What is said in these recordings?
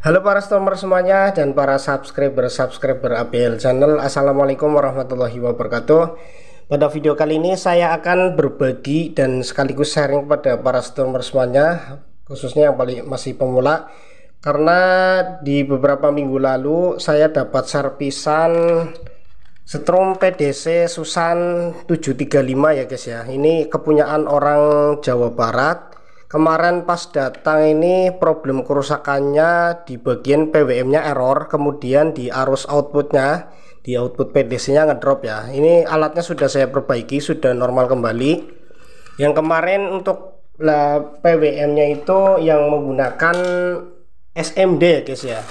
Halo para customer semuanya dan para subscriber ABL channel. Assalamualaikum warahmatullahi wabarakatuh. Pada video kali ini saya akan berbagi dan sekaligus sharing kepada para customer semuanya, khususnya yang masih pemula. Karena di beberapa minggu lalu saya dapat servisan Strom PDC Susan 735 ya guys ya. Ini kepunyaan orang Jawa Barat. Kemarin pas datang ini problem kerusakannya di bagian PWM nya error, kemudian di arus outputnya, di output PDC nya ngedrop ya. Ini alatnya sudah saya perbaiki, sudah normal kembali. Yang kemarin untuk PWM nya itu yang menggunakan SMD ya guys ya.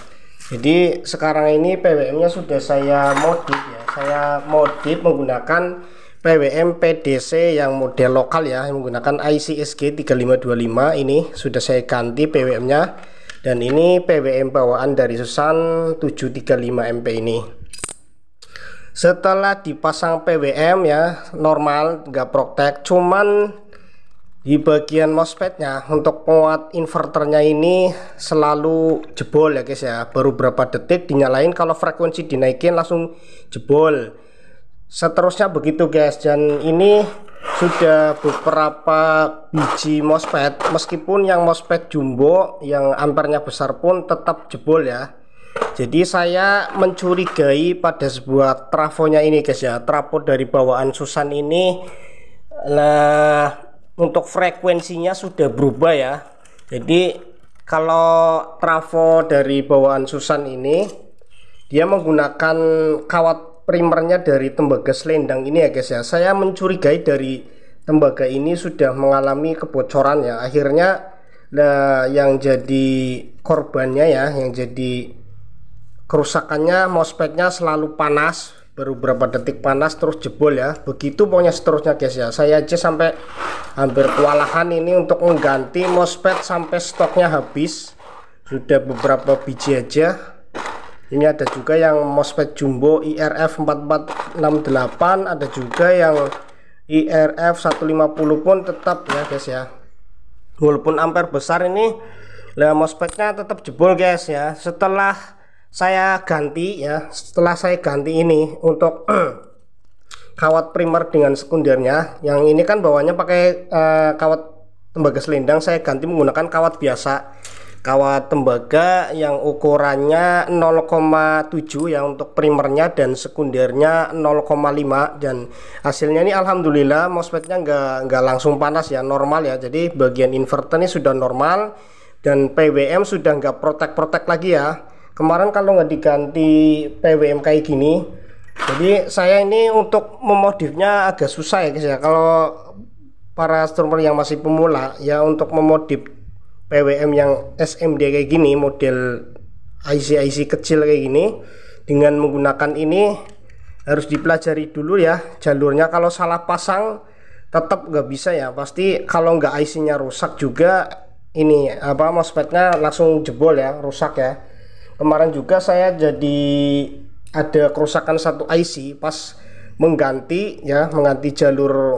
Jadi sekarang ini PWM nya sudah saya modif ya, saya modif menggunakan PWM PDC yang model lokal ya, yang menggunakan IC SG3525. Ini sudah saya ganti PWM nya, dan ini PWM bawaan dari Susan 735 MP ini. Setelah dipasang PWM ya normal, nggak protek, cuman di bagian MOSFET-nya untuk penguat inverternya ini selalu jebol ya guys ya. Baru berapa detik dinyalain, kalau frekuensi dinaikin langsung jebol. Seterusnya begitu guys, dan ini sudah beberapa biji MOSFET, meskipun yang MOSFET jumbo yang ampernya besar pun tetap jebol ya. Jadi saya mencurigai pada sebuah trafonya ini guys ya, trafo dari bawaan Susan ini. Nah, untuk frekuensinya sudah berubah ya. Jadi kalau trafo dari bawaan Susan ini dia menggunakan kawat primernya dari tembaga selendang ini ya guys ya. Saya mencurigai dari tembaga ini sudah mengalami kebocoran ya. Akhirnya yang jadi korbannya ya, yang jadi kerusakannya MOSFET-nya selalu panas, baru berapa detik panas terus jebol ya. Begitu pokoknya seterusnya guys ya. Saya aja sampai hampir kewalahan ini untuk mengganti MOSFET sampai stoknya habis. Sudah beberapa biji aja. Ini ada juga yang MOSFET jumbo IRF 4468, ada juga yang IRF 150 pun tetap ya guys ya. Walaupun ampere besar ini, MOSFET-nya tetap jebol guys ya. Setelah saya ganti ini untuk kawat primer dengan sekundernya, yang ini kan bawahnya pakai kawat tembaga selendang, saya ganti menggunakan kawat biasa, kawat tembaga yang ukurannya 0,7 yang untuk primernya, dan sekundernya 0,5. dan hasilnya ini alhamdulillah MOSFET-nya nggak langsung panas ya, normal ya. Jadi bagian inverter ini sudah normal dan PWM sudah nggak protek-protek lagi ya. Kemarin kalau nggak diganti PWM kayak gini, jadi saya ini untuk memodifnya agak susah ya guys ya. Kalau para customer yang masih pemula ya, untuk memodif PWM yang SMD kayak gini, model IC kecil kayak gini, dengan menggunakan ini harus dipelajari dulu ya jalurnya. Kalau salah pasang tetap nggak bisa ya, pasti kalau nggak IC nya rusak juga ini MOSFET-nya langsung jebol ya, rusak ya. Kemarin juga saya jadi ada kerusakan satu IC pas mengganti jalur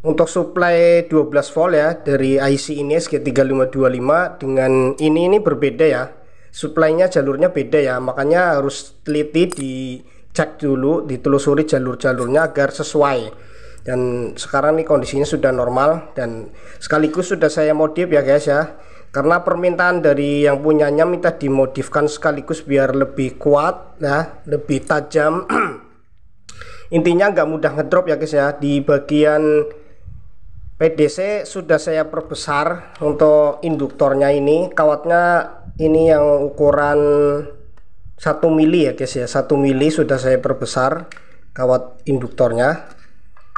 untuk supply 12 volt ya, dari IC ini SG3525 dengan ini berbeda ya, supply-nya jalurnya beda ya. Makanya harus teliti, dicek dulu, ditelusuri jalur-jalurnya agar sesuai. Dan sekarang nih kondisinya sudah normal, dan sekaligus sudah saya modif ya guys ya, karena permintaan dari yang punyanya minta dimodifkan sekaligus biar lebih kuat ya, lebih tajam. Intinya nggak mudah ngedrop ya guys ya. Di bagian PDC sudah saya perbesar untuk induktornya ini, kawatnya ini yang ukuran 1 mili ya guys ya, 1 mili sudah saya perbesar kawat induktornya.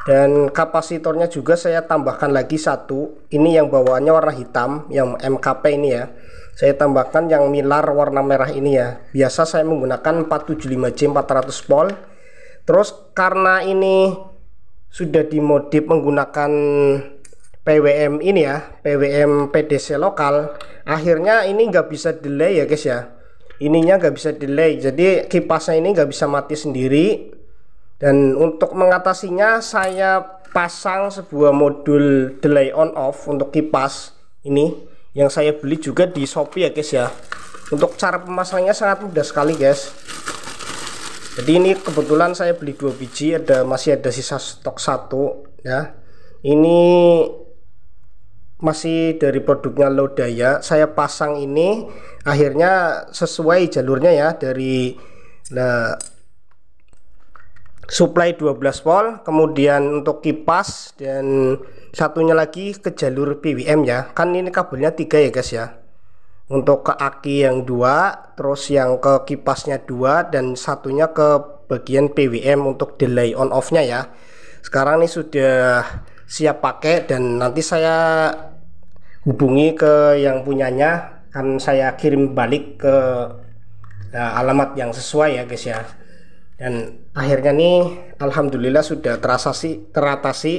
Dan kapasitornya juga saya tambahkan lagi satu, ini yang bawaannya warna hitam, yang MKP ini ya, saya tambahkan yang milar warna merah ini ya. Biasa saya menggunakan 475J 400 volt. Terus karena ini sudah dimodif menggunakan PWM ini ya, PWM PDC lokal, akhirnya ini nggak bisa delay ya guys ya. Ininya nggak bisa delay, jadi kipasnya ini nggak bisa mati sendiri. Dan untuk mengatasinya saya pasang sebuah modul delay on off untuk kipas ini yang saya beli juga di Shopee ya guys ya. Untuk cara pemasangannya sangat mudah sekali guys. Jadi ini kebetulan saya beli 2 biji, masih ada sisa stok 1 ya. Ini masih dari produknya Lodaya. Saya pasang ini akhirnya sesuai jalurnya ya, dari supply 12 volt, kemudian untuk kipas, dan satunya lagi ke jalur PWM ya. Kan ini kabelnya 3 ya guys ya. Untuk ke aki yang 2, terus yang ke kipasnya 2, dan satunya ke bagian PWM untuk delay on off nya ya. Sekarang ini sudah siap pakai, dan nanti saya hubungi ke yang punyanya, kan saya kirim balik ke alamat yang sesuai ya guys ya. Dan akhirnya nih alhamdulillah sudah teratasi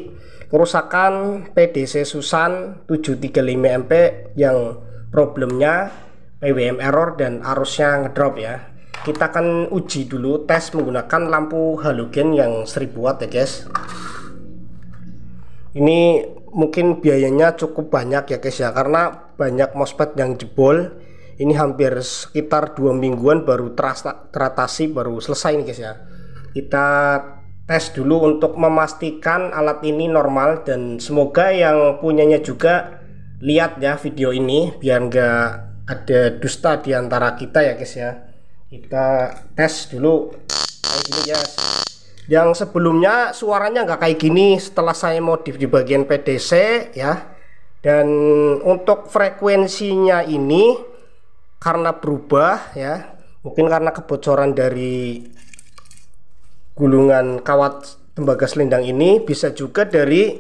kerusakan PDC Susan 735MP yang problemnya PWM error dan arusnya ngedrop ya. Kita akan uji dulu, tes menggunakan lampu halogen yang 1000 watt ya guys. Ini mungkin biayanya cukup banyak ya guys ya, karena banyak MOSFET yang jebol. Ini hampir sekitar 2 mingguan baru teratasi, baru selesai nih guys ya. Kita tes dulu untuk memastikan alat ini normal, dan semoga yang punyanya juga lihat ya video ini biar nggak ada dusta di antara kita ya guys ya. Kita tes dulu kayak gini guys. Yang sebelumnya suaranya nggak kayak gini, setelah saya modif di bagian PDC ya. Dan untuk frekuensinya ini karena berubah ya, mungkin karena kebocoran dari gulungan kawat tembaga selendang ini, bisa juga dari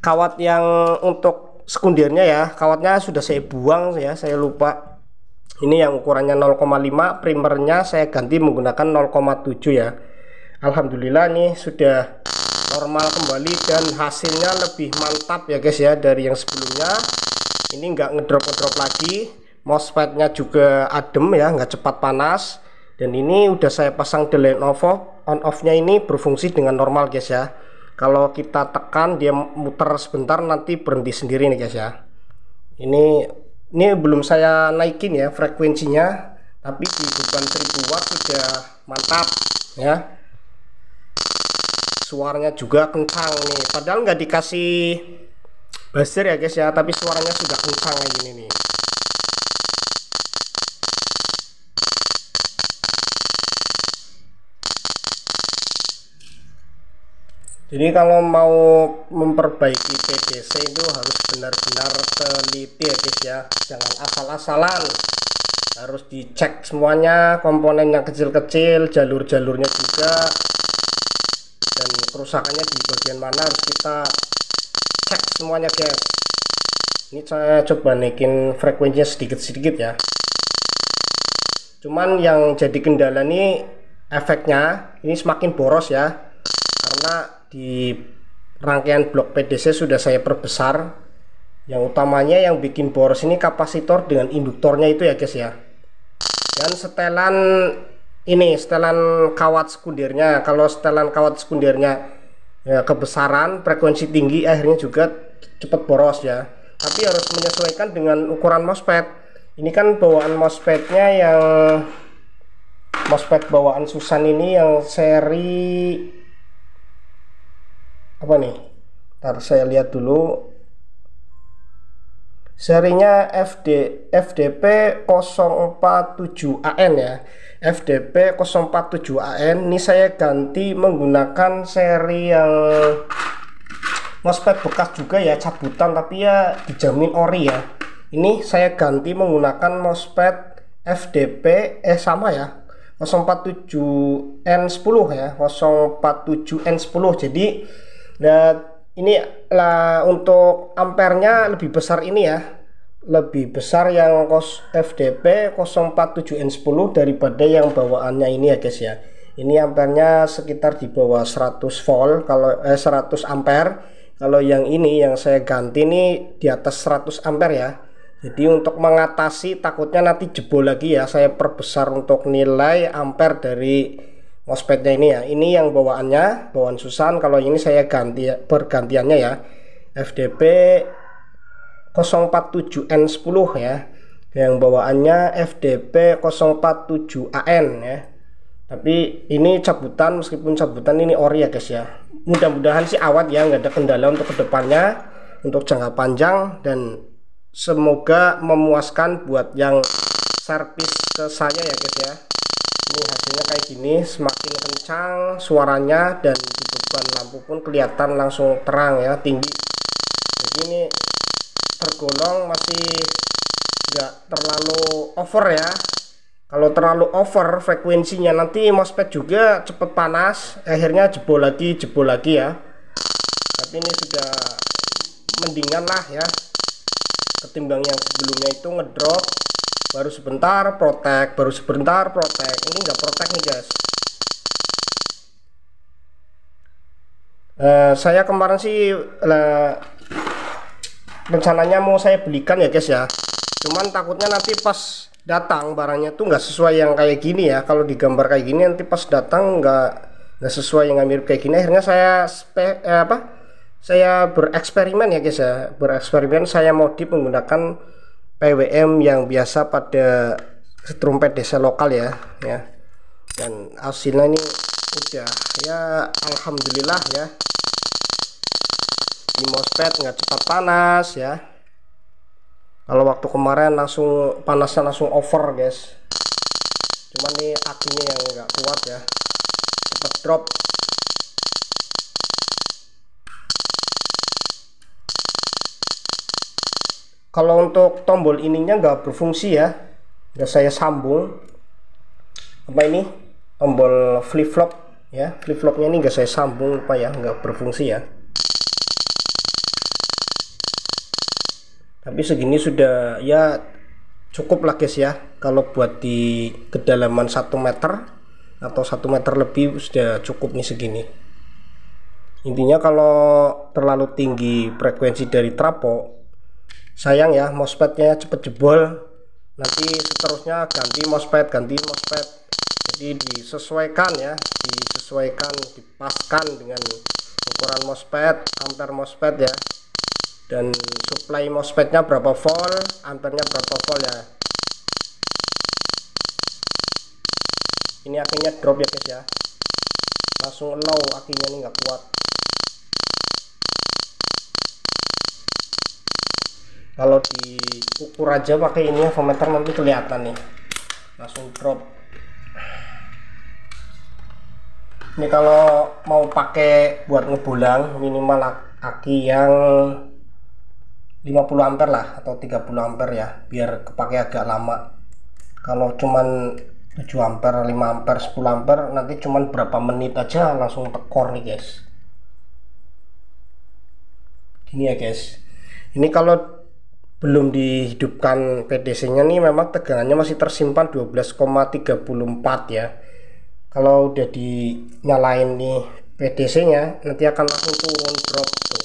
kawat yang untuk sekundernya ya. Kawatnya sudah saya buang ya, saya lupa. Ini yang ukurannya 0,5, primernya saya ganti menggunakan 0,7 ya. Alhamdulillah nih sudah normal kembali, dan hasilnya lebih mantap ya guys ya dari yang sebelumnya. Ini nggak ngedrop lagi, MOSFET-nya juga adem ya, nggak cepat panas. Dan ini udah saya pasang delay on off-nya ini berfungsi dengan normal guys ya. Kalau kita tekan dia muter sebentar, nanti berhenti sendiri nih guys ya. Ini belum saya naikin ya frekuensinya, tapi di beban 1000 watt sudah mantap ya. Suaranya juga kencang nih, padahal nggak dikasih buzzer ya guys ya, tapi suaranya sudah kencang kayak gini nih. Jadi kalau mau memperbaiki PDC itu harus benar-benar teliti ya guys ya, jangan asal-asalan, harus dicek semuanya, komponen yang kecil-kecil, jalur-jalurnya juga, dan kerusakannya di bagian mana harus kita cek semuanya guys. Ini saya coba naikin frekuensinya sedikit-sedikit ya. Cuman yang jadi kendala nih efeknya ini semakin boros ya, karena di rangkaian blok PDC sudah saya perbesar. Yang utamanya yang bikin boros ini kapasitor dengan induktornya itu ya guys ya. Dan setelan kawat sekundernya. Kalau setelan kawat sekundernya ya kebesaran, frekuensi tinggi, akhirnya juga cepat boros ya. Tapi harus menyesuaikan dengan ukuran MOSFET. Ini kan bawaan MOSFET-nya yang MOSFET bawaan Susan ini yang seri apa nih? Ntar saya lihat dulu. Serinya FDP 047AN ya. FDP 047AN. Ini saya ganti menggunakan seri yang MOSFET bekas juga ya, cabutan, tapi ya dijamin ori ya. Ini saya ganti menggunakan MOSFET FDP sama ya, 047N10 ya, 047N10. Jadi ini lah untuk ampernya lebih besar ini ya, lebih besar yang FDP 047N10 daripada yang bawaannya ini ya guys ya. Ini ampernya sekitar di bawah 100 volt, kalau 100 ampere. Kalau yang ini yang saya ganti ini di atas 100 ampere ya. Jadi untuk mengatasi takutnya nanti jebol lagi ya, saya perbesar untuk nilai ampere dari MOSFET-nya ini ya. Ini yang bawaan Susan. Kalau ini saya ganti pergantiannya ya, FDP 047N10 ya. Yang bawaannya FDP 047AN ya. Tapi ini cabutan, meskipun cabutan ini ori ya guys ya. Mudah-mudahan sih awet ya, nggak ada kendala untuk kedepannya, untuk jangka panjang, dan semoga memuaskan buat yang servis ke saya ya guys ya. Ini hasilnya kayak gini, semakin kencang suaranya, dan di beban lampu pun kelihatan langsung terang ya, tinggi. Jadi ini tergolong masih nggak terlalu over ya. Kalau terlalu over frekuensinya nanti MOSFET juga cepet panas, akhirnya jebol lagi ya. Tapi ini sudah mendingan lah ya, ketimbang yang sebelumnya itu ngedrop baru sebentar protek, baru sebentar protek. Ini nggak protek nih guys. Saya kemarin sih rencananya mau saya belikan ya guys ya, cuman takutnya nanti pas datang barangnya tuh nggak sesuai yang kayak gini ya. Kalau digambar kayak gini nanti pas datang nggak sesuai yang mirip kayak gini. Akhirnya saya bereksperimen ya guys ya, saya modif menggunakan PWM yang biasa pada setrum PDC lokal ya, dan hasilnya ini udah ya, alhamdulillah ya. Di MOSFET nggak cepat panas ya. Kalau waktu kemarin langsung panasnya langsung over guys. Cuman nih akinya yang nggak kuat ya, cepat drop. Kalau untuk tombol ininya nggak berfungsi ya, udah saya sambung. Apa ini tombol flip flop ya, flip flopnya ini nggak saya sambung, lupa ya, nggak berfungsi ya. Tapi segini sudah ya cukup lah guys ya. Kalau buat di kedalaman 1 meter atau 1 meter lebih sudah cukup nih segini. Intinya kalau terlalu tinggi frekuensi dari trapo, sayang ya, MOSFET-nya cepet jebol. Nanti seterusnya ganti MOSFET. Jadi disesuaikan ya, dipaskan dengan ukuran MOSFET, ampere MOSFET ya, dan supply MOSFET-nya berapa volt, ampernya berapa volt ya. Ini akinya drop ya guys ya, langsung low, akinya ini nggak kuat. Kalau diukur aja pakai ini avometer nanti kelihatan nih, langsung drop. Ini kalau mau pakai buat ngebulang minimal aki yang 50 ampere lah atau 30 ampere ya, biar kepake agak lama. Kalau cuman 7 ampere, 5 ampere, 10 ampere nanti cuman berapa menit aja langsung tekor nih guys. Gini ya guys. Ini kalau belum dihidupkan PDC nya nih memang tegangannya masih tersimpan 12,34 ya. Kalau udah dinyalain nih PDC nya nanti akan langsung turun, drop tuh,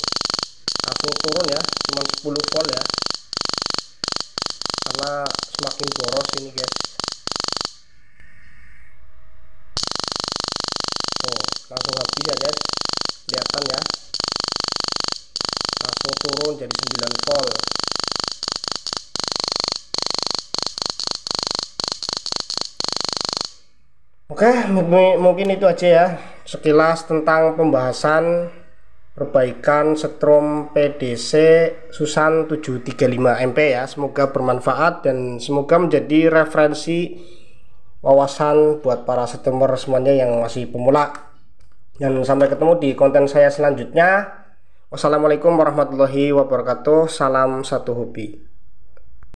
langsung turun ya, cuma 10 volt ya, karena semakin boros ini guys. Oh, langsung habis ya guys, kelihatan ya, langsung turun jadi 9 volt. Oke, mungkin itu aja ya sekilas tentang pembahasan perbaikan setrum PDC Susan 735MP ya. Semoga bermanfaat dan semoga menjadi referensi wawasan buat para setrumer semuanya yang masih pemula. Dan sampai ketemu di konten saya selanjutnya. Wassalamualaikum warahmatullahi wabarakatuh. Salam satu hobi.